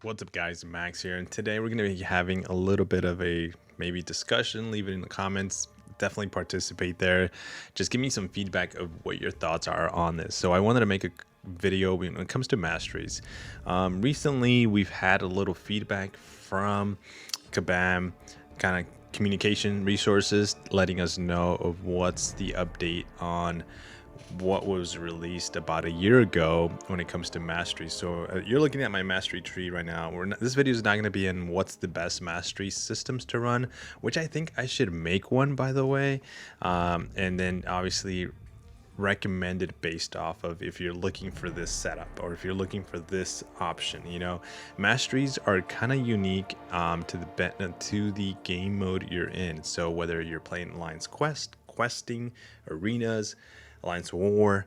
What's up, guys? Max here, and today we're going to be having a little bit of a maybe discussion. Leave it in the comments. Definitely participate there. Just give me some feedback of what your thoughts are on this. So, I wanted to make a video when it comes to masteries. Recently, we've had a little feedback from Kabam, kind of communication resources, letting us know of what's the update on what was released about a year ago when it comes to mastery. So you're looking at my mastery tree right now. This video is not going to be in what's the best mastery systems to run, which I think I should make one, by the way. And then obviously recommended based off of if you're looking for this setup or if you're looking for this option. Masteries are kind of unique to the game mode you're in. So whether you're playing Alliance questing, arenas, Alliance War,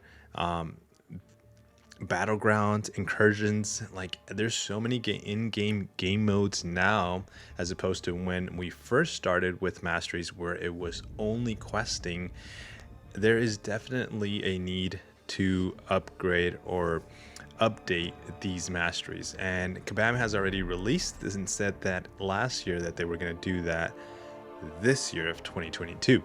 battlegrounds, incursions, like there's so many in-game game modes now, as opposed to when we first started with masteries where it was only questing. There is definitely a need to upgrade or update these masteries, and Kabam has already released this and said that last year that they were going to do that this year of 2022.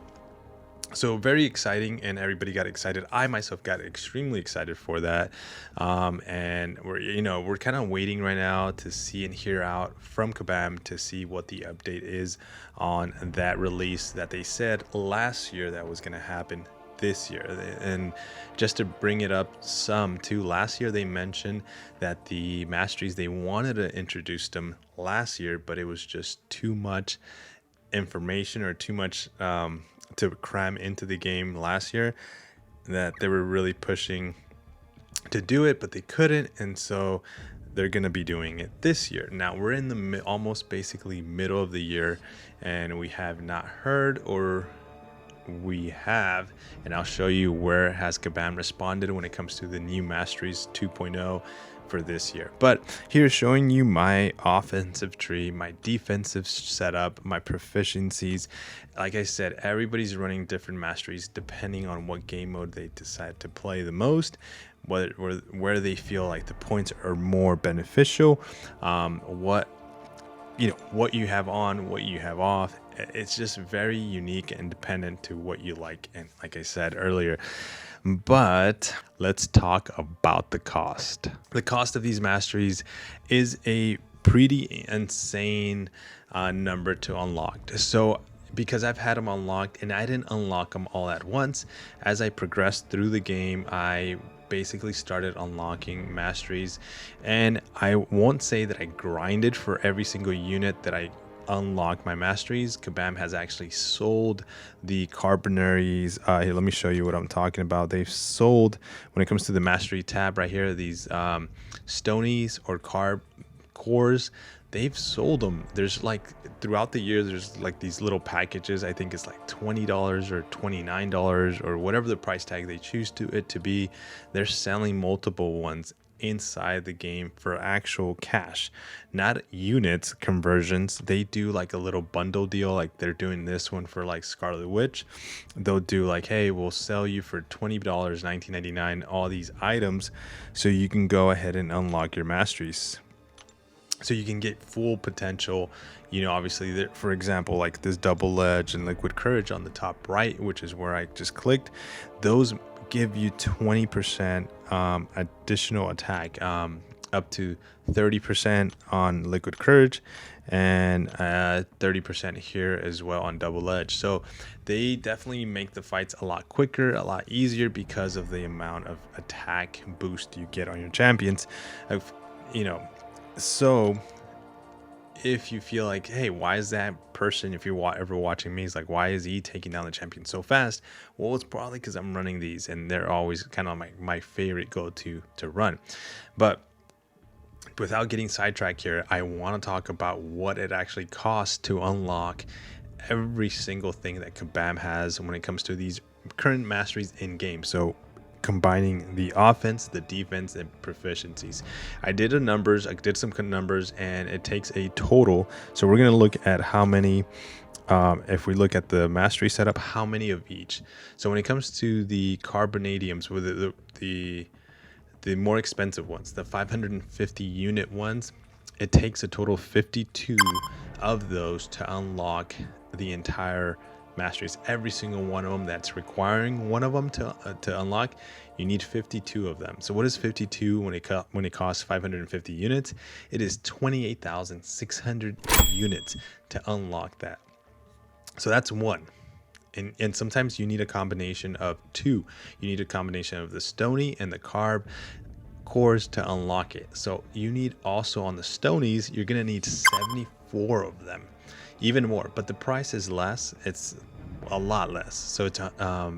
So very exciting, and everybody got excited. I myself got extremely excited for that, and we're kind of waiting right now to see and hear out from Kabam to see what the update is on that release that they said last year that was going to happen this year. And just to bring it up some too, last year they mentioned that the masteries, they wanted to introduce them last year, but it was just too much information or too much to cram into the game last year, that they were really pushing to do it, but they couldn't, and so they're going to be doing it this year. Now we're in the almost basically middle of the year, and we have not heard, or we have, and I'll show you where has Kabam responded when it comes to the new Masteries 2.0 for this year. But here's showing you my offensive tree, my defensive setup, my proficiencies. Like I said, everybody's running different masteries depending on what game mode they decide to play the most, where they feel like the points are more beneficial, what you have on, what you have off. It's just very unique and dependent to what you like, and like I said earlier. But let's talk about the cost. The cost of these masteries is a pretty insane number to unlock. So because I've had them unlocked and I didn't unlock them all at once, as I progressed through the game, I basically started unlocking masteries, and I won't say that I grinded for every single unit that I unlock my masteries. Kabam has actually sold the carbonaries. Here, let me show you what I'm talking about. They've sold, when it comes to the mastery tab right here, these stonies or carb cores. They've sold them. There's like throughout the year, there's like these little packages. I think it's like $20 or $29 or whatever the price tag they choose it to be. They're selling multiple ones inside the game for actual cash, not units conversions. They do like a little bundle deal, like they're doing this one for like Scarlet Witch. They'll do like, hey, we'll sell you for $20, $19.99 all these items, so you can go ahead and unlock your masteries, so you can get full potential. Obviously, for example, like this double edge and liquid courage on the top right, which is where I just clicked, those give you 20% additional attack, up to 30% on liquid courage, and 30% here as well on double edge. So they definitely make the fights a lot quicker, a lot easier, because of the amount of attack boost you get on your champions. So if you feel like, hey, why is that person, if you're ever watching me, is like, why is he taking down the champion so fast? Well, it's probably because I'm running these, and they're always kind of my favorite go-to to run. But without getting sidetracked here, I want to talk about what it actually costs to unlock every single thing that Kabam has when it comes to these current masteries in game. So combining the offense, the defense, and proficiencies. I did some numbers, and it takes a total. So we're going to look at how many, if we look at the mastery setup, how many of each. So when it comes to the carbonadiums, with the more expensive ones, the 550 unit ones, it takes a total of 52 of those to unlock the entire masteries. Every single one of them that's requiring one of them to unlock, you need 52 of them. So what is 52 when it costs 550 units? It is 28,600 units to unlock that. So that's one. And sometimes you need a combination of two. You need a combination of the stony and the carb cores to unlock it. So you need also on the stonies, you're gonna need 74 of them, even more. But the price is less. It's a lot less. So it's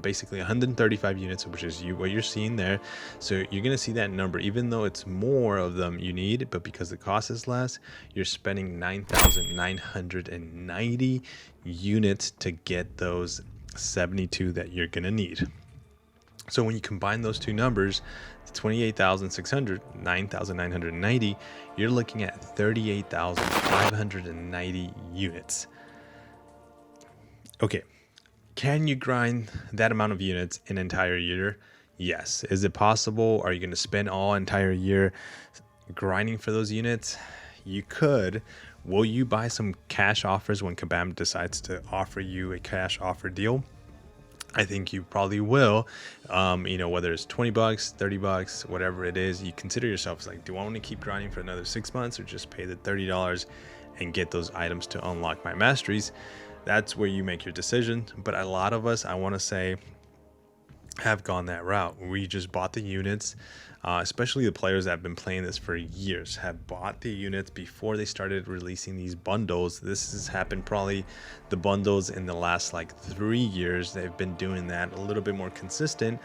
basically 135 units, which is what you're seeing there. So you're gonna see that number, even though it's more of them you need, but because the cost is less, you're spending 9,990 units to get those 72 that you're gonna need. So when you combine those two numbers, 28,600, 9,990, you're looking at 38,590 units. Okay, can you grind that amount of units in an entire year? Yes. Is it possible? Are you going to spend all entire year grinding for those units? You could. Will you buy some cash offers when Kabam decides to offer you a cash offer deal? I think you probably will. Whether it's 20 bucks, 30 bucks, whatever it is, you consider yourself like, do I want to keep grinding for another 6 months or just pay the $30 and get those items to unlock my masteries? That's where you make your decision. But a lot of us, I want to say, have gone that route. We just bought the units, especially the players that have been playing this for years have bought the units before they started releasing these bundles. This has happened probably the bundles in the last like 3 years. They've been doing that a little bit more consistent.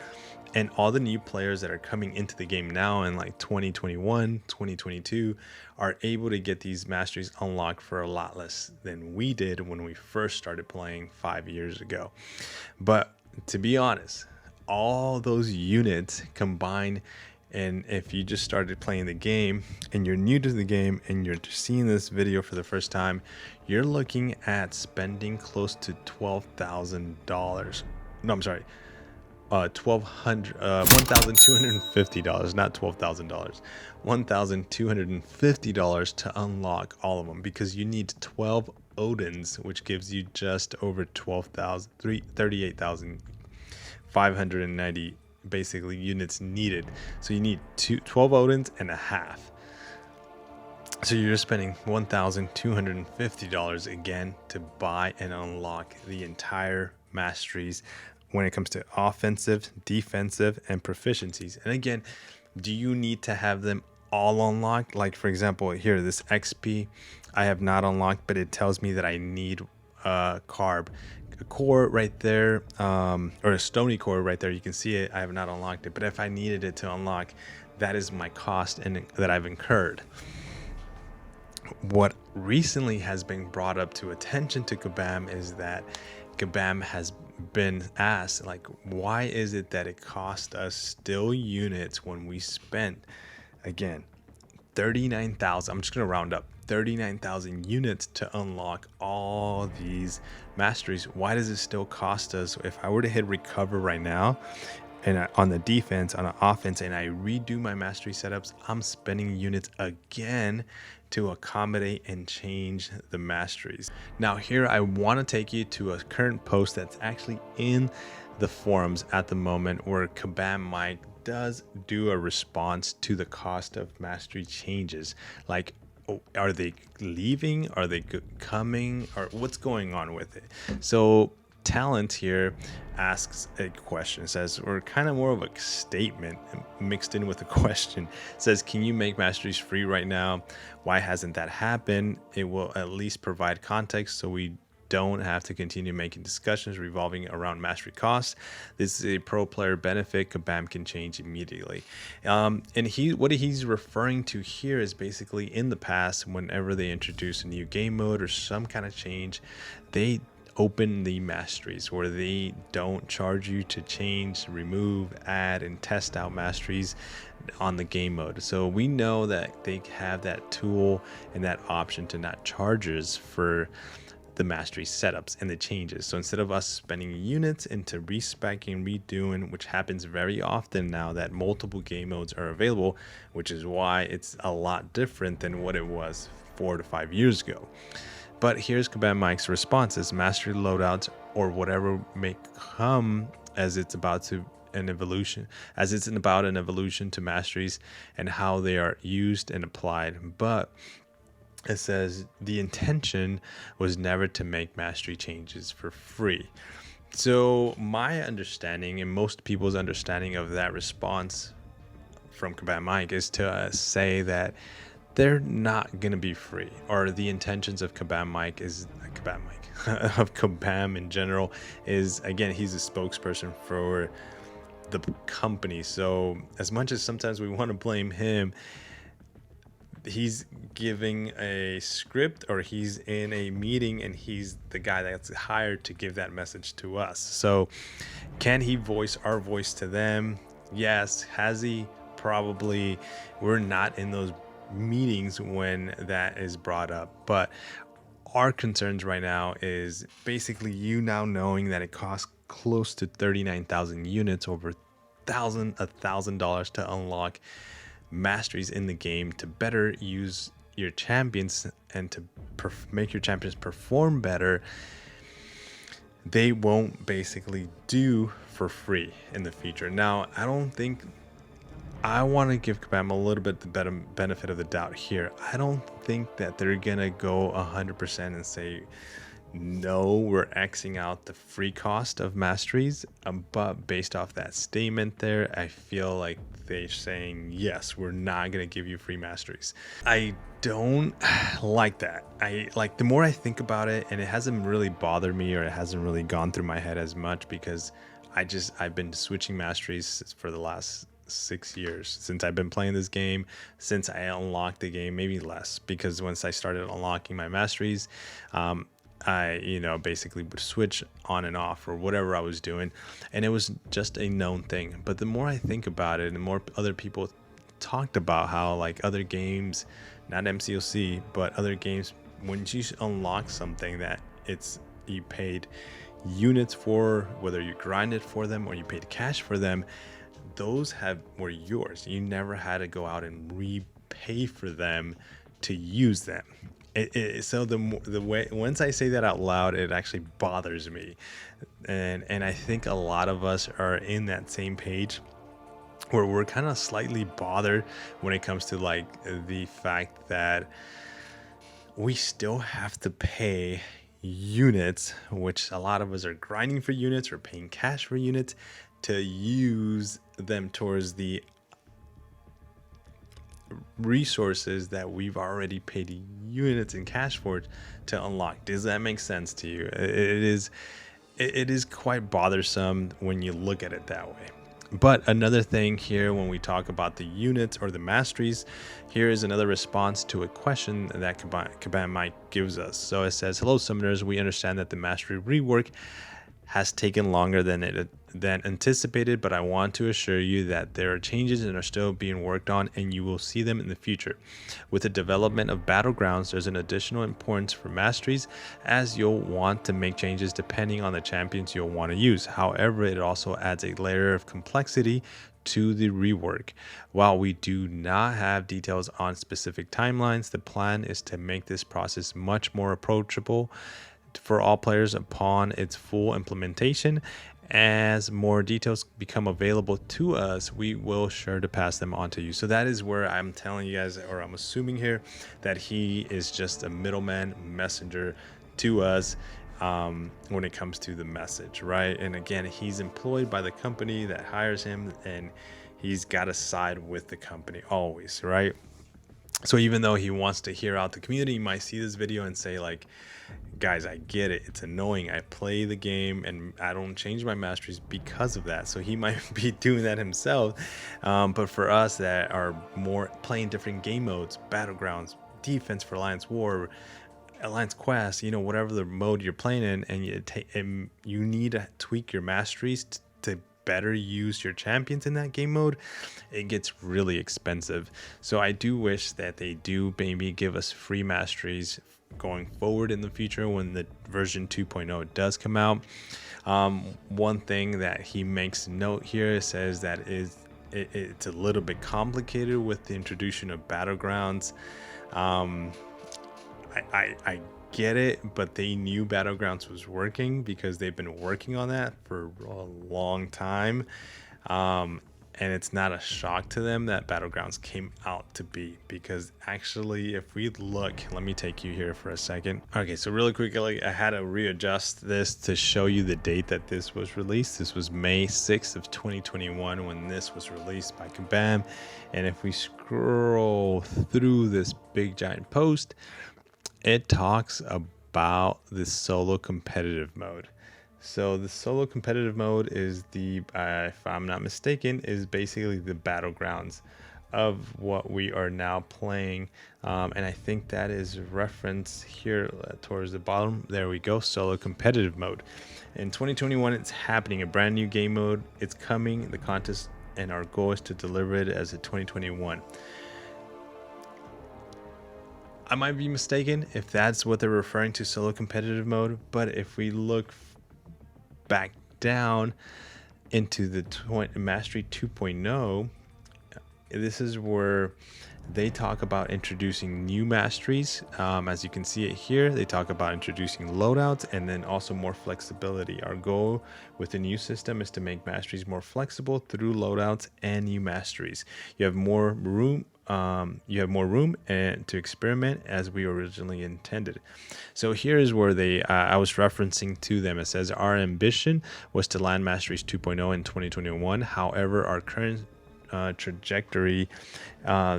And all the new players that are coming into the game now in like 2021, 2022 are able to get these masteries unlocked for a lot less than we did when we first started playing 5 years ago. But to be honest, all those units combined, and if you just started playing the game and you're new to the game and you're seeing this video for the first time, you're looking at spending close to $12,000. No, I'm sorry, $1,250, not $12,000, $1,250 to unlock all of them, because you need 12 Odins, which gives you just over 38,590 basically units needed. So you need 12 Odins and a half. So you're spending $1,250 again to buy and unlock the entire masteries when it comes to offensive, defensive, and proficiencies. And again, do you need to have them all unlocked? Like for example, here, this XP I have not unlocked, but it tells me that I need carb. A core right there, or a stony core right there. You can see it. I have not unlocked it, but if I needed it to unlock, that is my cost and that I've incurred. What recently has been brought up to attention to Kabam is that Kabam has been asked, like, why is it that it cost us still units when we spent, again, 39,000, I'm just going to round up, 39,000 units to unlock all these masteries? Why does it still cost us? If I were to hit recover right now, and on the defense, on the offense, and I redo my mastery setups, I'm spending units again to accommodate and change the masteries. Now here, I want to take you to a current post that's actually in the forums at the moment, where Kabam Mike does do a response to the cost of mastery changes. Like, are they leaving? Are they coming? Or what's going on with it? So Talent here asks a question, says, or kind of more of a statement mixed in with a question, says, can you make masteries free right now? Why hasn't that happened? It will at least provide context so we don't have to continue making discussions revolving around mastery costs. This is a pro player benefit Kabam can change immediately. And what he's referring to here is basically, in the past, whenever they introduce a new game mode or some kind of change, they open the masteries where they don't charge you to change, remove, add, and test out masteries on the game mode. So we know that they have that tool and that option to not charge us for the mastery setups and the changes. So instead of us spending units into respecking, redoing, which happens very often now that multiple game modes are available, which is why it's a lot different than what it was 4 to 5 years ago. But here's Kabam Mike's responses: mastery loadouts, or whatever may come as it's about to an evolution, as it's about an evolution to masteries and how they are used and applied. But it says the intention was never to make mastery changes for free. So my understanding and most people's understanding of that response from Kabam Mike is to say that they're not going to be free, or the intentions of Kabam Mike is Kabam Mike of Kabam in general is, again, he's a spokesperson for the company. So as much as sometimes we want to blame him, he's giving a script, or he's in a meeting and he's the guy that's hired to give that message to us. So can he voice our voice to them? Yes. Has he? Probably. We're not in those meetings when that is brought up, but our concerns right now is basically you now knowing that it costs close to 39,000 units, over $1,000 to unlock masteries in the game to better use your champions and to make your champions perform better. They won't basically do for free in the future. Now, I don't think, I want to give Kabam a little bit the better benefit of the doubt here. I don't think that they're gonna go 100% and say, no, we're Xing out the free cost of masteries. But based off that statement there, I feel like they're saying, yes, we're not going to give you free masteries. I don't like that. The more I think about it, and it hasn't really bothered me, or it hasn't really gone through my head as much, because I've been switching masteries for the last 6 years since I've been playing this game, since I unlocked the game, maybe less, because once I started unlocking my masteries, I, basically would switch on and off or whatever I was doing, and it was just a known thing. But the more I think about it, and the more other people talked about how, like, other games, not MCOC, but other games, when you unlock something that you paid units for, whether you grinded for them or you paid cash for them, those were yours. You never had to go out and repay for them to use them. So the way, once I say that out loud, it actually bothers me, and I think a lot of us are in that same page, where we're kind of slightly bothered when it comes to, like, the fact that we still have to pay units, which a lot of us are grinding for units or paying cash for units to use them towards the resources that we've already paid units in cash for to unlock. Does that make sense to you? It is quite bothersome when you look at it that way. But another thing here, when we talk about the units or the masteries, here is another response to a question that Kabam Mike gives us. So it says, hello summoners, we understand that the mastery rework has taken longer than anticipated, but I want to assure you that there are changes and are still being worked on, and you will see them in the future. With the development of Battlegrounds, there's an additional importance for masteries, as you'll want to make changes depending on the champions you'll want to use. However, it also adds a layer of complexity to the rework. While we do not have details on specific timelines, the plan is to make this process much more approachable for all players upon its full implementation. As more details become available to us, we will sure to pass them on to you. So that is where I'm telling you guys, or I'm assuming here, that he is just a middleman messenger to us when it comes to the message, right? And again, he's employed by the company that hires him, and he's got to side with the company always, right? So even though he wants to hear out the community, he might see this video and say, like, guys, I get it. It's annoying. I play the game and I don't change my masteries because of that. So he might be doing that himself. But for us that are more playing different game modes, Battlegrounds, Defense for Alliance War, Alliance Quest, whatever the mode you're playing in, and you need to tweak your masteries to better use your champions in that game mode, it gets really expensive. So I do wish that they do maybe give us free masteries going forward in the future when the version 2.0 does come out. One thing that he makes note here says that it's a little bit complicated with the introduction of battlegrounds. I get it, but they knew battlegrounds was working because they've been working on that for a long time. And it's not a shock to them that battlegrounds came out to be, because actually if we look, let me take you here for a second. Okay, so really quickly, I had to readjust this to show you the date that this was released. This was May 6th of 2021 when this was released by Kabam. And if we scroll through this big giant post, it talks about the solo competitive mode. So the solo competitive mode is if I'm not mistaken, is basically the battlegrounds of what we are now playing. And I think that is referenced here towards the bottom. There we go, solo competitive mode. In 2021, it's happening, a brand new game mode. It's coming, the contest, and our goal is to deliver it as a 2021. I might be mistaken if that's what they're referring to, solo competitive mode, but if we look back down into the Mastery 2.0, this is where they talk about introducing new masteries. As you can see it here, they talk about introducing loadouts and then also more flexibility. Our goal with the new system is to make masteries more flexible through loadouts and new masteries. You have more room and to experiment as we originally intended. So here is where I was referencing to them. It says our ambition was to land Masteries 2.0 in 2021. However, our current trajectory,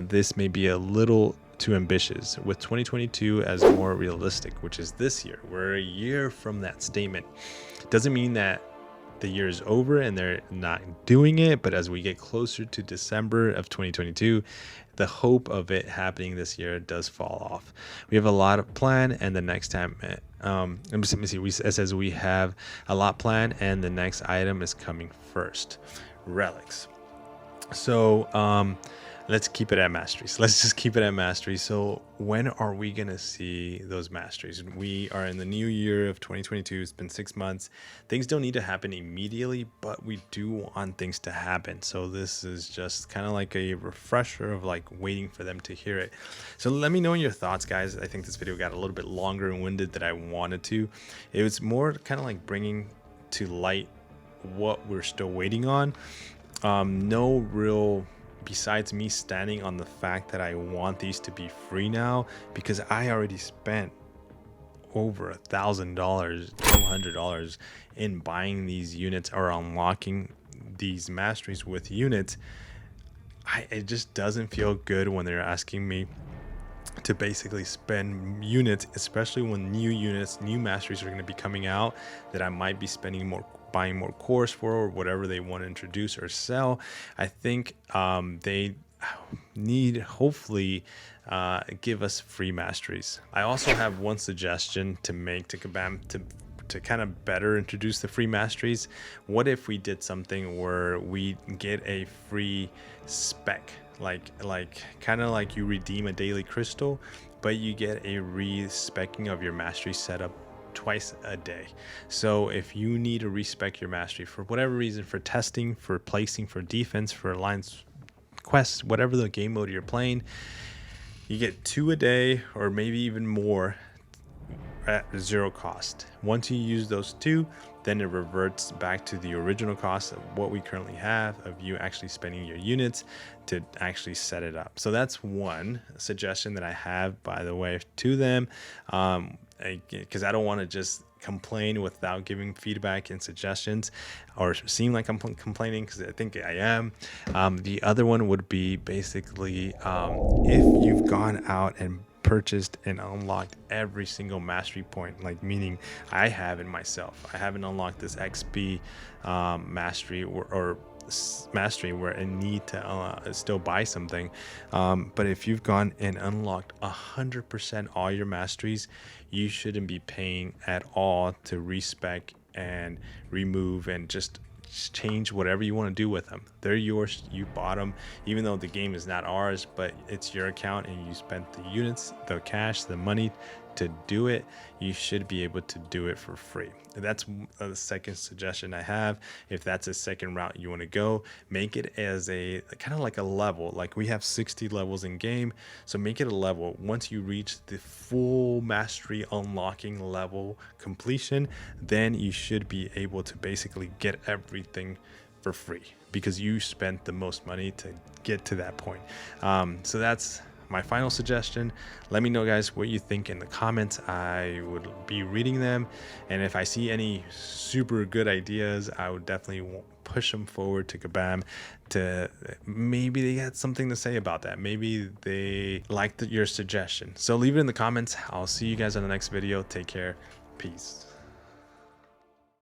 this may be a little too ambitious, with 2022 as more realistic, which is this year. We're a year from that statement. Doesn't mean that the year is over and they're not doing it, but as we get closer to December of 2022, the hope of it happening this year does fall off. We have a lot of plan, and the next time let me see, it says we have a lot planned and the next item is coming first, relics. So let's keep it at masteries. Let's just keep it at masteries. So when are we gonna see those masteries? We are in the new year of 2022. It's been 6 months. Things don't need to happen immediately, but we do want things to happen. So this is just kind of like a refresher of like waiting for them to hear it. So let me know your thoughts, guys. I think this video got a little bit longer and winded than I wanted to. It was more kind of like bringing to light what we're still waiting on. No real, besides me standing on the fact that I want these to be free now, because I already spent over $1,000, $1,200 in buying these units or unlocking these masteries with units. It just doesn't feel good when they're asking me to basically spend units, especially when new masteries are going to be coming out that I might be buying more cores for, or whatever they want to introduce or sell. I think they need, hopefully, give us free masteries. I also have one suggestion to make to Kabam to kind of better introduce the free masteries. What if we did something where we get a free spec, like kind of like you redeem a daily crystal, but you get a respecking of your mastery setup twice a day. So if you need to respec your mastery for whatever reason, for testing, for placing, for defense, for alliance quests, whatever the game mode you're playing, you get 2 a day or maybe even more at 0 cost. Once you use those 2, then it reverts back to the original cost of what we currently have of you actually spending your units to actually set it up. So that's one suggestion that I have, by the way, to them, because I don't want to just complain without giving feedback and suggestions, or seem like I'm complaining, because I think I am. The other one would be basically if you've gone out and purchased and unlocked every single mastery point, like meaning I haven't myself. I haven't unlocked this XP mastery or mastery where I need to still buy something. But if you've gone and unlocked 100% all your masteries, you shouldn't be paying at all to respec and remove and just change whatever you want to do with them. They're yours. You bought them, even though the game is not ours, but it's your account and you spent the units, the cash, the money to do it. You should be able to do it for free. That's the second suggestion I have. If that's a second route you want to go, make it as a kind of like a level. Like we have 60 levels in game, so make it a level. Once you reach the full mastery unlocking level completion, then you should be able to basically get everything for free because you spent the most money to get to that point. So that's my final suggestion. Let me know, guys, what you think in the comments. I would be reading them, and if I see any super good ideas, I would definitely push them forward to Kabam. To maybe they had something to say about that. Maybe they liked your suggestion. So leave it in the comments. I'll see you guys on the next video. Take care. Peace.